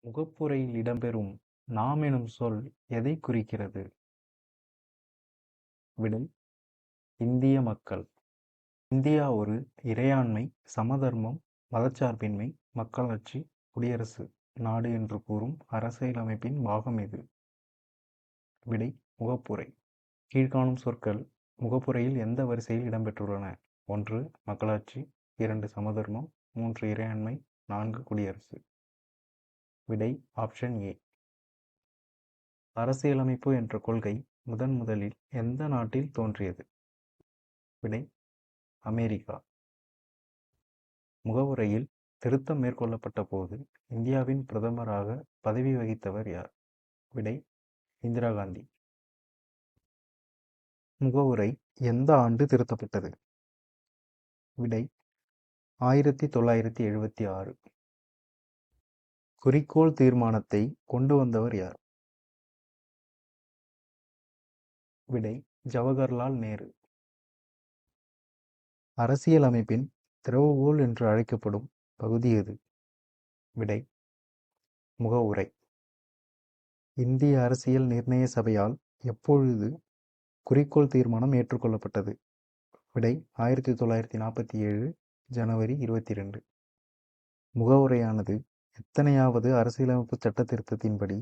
முகப்புரையில் இடம்பெறும் நாம் எனும் சொல் எதைக் குறிக்கிறது? விடை: இந்திய மக்கள். இந்தியா ஒரு இறையாண்மை, சமதர்மம், மதச்சார்பின்மை, மக்களாட்சி, குடியரசு நாடு என்று கூறும் அரசியலமைப்பின் பாகம் எது? விடை: முகப்புரை. கீழ்காணும் சொற்கள் முகப்புரையில் எந்த வரிசையில் இடம்பெற்றுள்ளன? 1. மக்களாட்சி, 2. சமதர்மம், 3. இறையாண்மை, 4. குடியரசு. விடை: ஆப்ஷன் ஏ. அரசியலமைப்பு என்ற கொள்கை முதலில் எந்த நாட்டில் தோன்றியது? விடை: அமெரிக்கா. முகவுரையில் திருத்தம் மேற்கொள்ளப்பட்ட போது இந்தியாவின் பிரதமராக பதவி வகித்தவர் யார்? விடை: இந்திரா காந்தி. முகவுரை எந்த ஆண்டு திருத்தப்பட்டது? விடை: 1976. குறிக்கோள் தீர்மானத்தை கொண்டு வந்தவர் யார்? விடை: ஜவஹர்லால் நேரு. அரசியலமைப்பின் திறவுகோல் என்று அழைக்கப்படும் பகுதி எது? விடை: முகவுரை. இந்திய அரசியல் நிர்ணய சபையால் எப்பொழுது குறிக்கோள் தீர்மானம் ஏற்றுக்கொள்ளப்பட்டது? விடை: 1947 ஜனவரி 22. முகவுரையானது எத்தனையாவது அரசியலமைப்பு சட்ட திருத்தத்தின்படி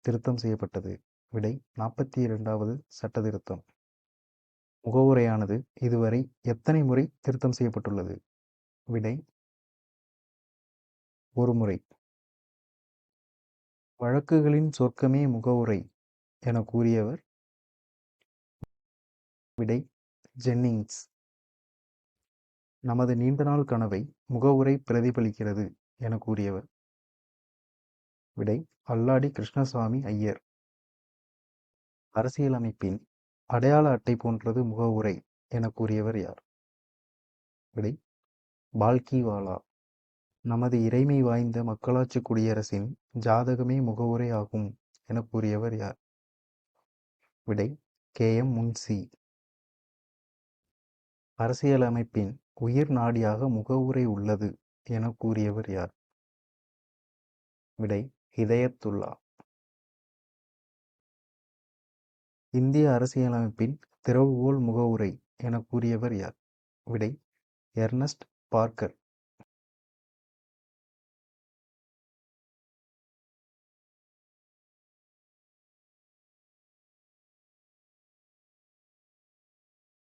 திருத்தம் செய்யப்பட்டது? விடை: 42வது சட்ட திருத்தம். முகவுரையானது இதுவரை எத்தனை முறை திருத்தம் செய்யப்பட்டுள்ளது? விடை: ஒரு முறை. வழக்குகளின் சொர்க்கமே முகவுரை என கூறியவர்? விடை: ஜென்னிங்ஸ். நமது நீண்ட நாள் கனவை முகவுரை பிரதிபலிக்கிறது என கூறியவர்? விடை: அல்லாடி கிருஷ்ணசாமி ஐயர். அரசியலமைப்பின் அடையாள அட்டை போன்றது முகவுரை என கூறியவர் யார்? விடை: பால்கிவாலா. நமது இறைமை வாய்ந்த மக்களாட்சி குடியரசின் ஜாதகமே முகவுரை ஆகும் என கூறியவர் யார்? விடை: KM முன்சி. அரசியலமைப்பின் உயிர் நாடியாக முகவுரை உள்ளது என கூறியவர் யார்? விடை: ஹிதயத்துல்லா. இந்திய அரசியலமைப்பின் திறவுகோல் முகவுரை என கூறியவர் யார்? விடை: எர்னஸ்ட் பார்க்கர்.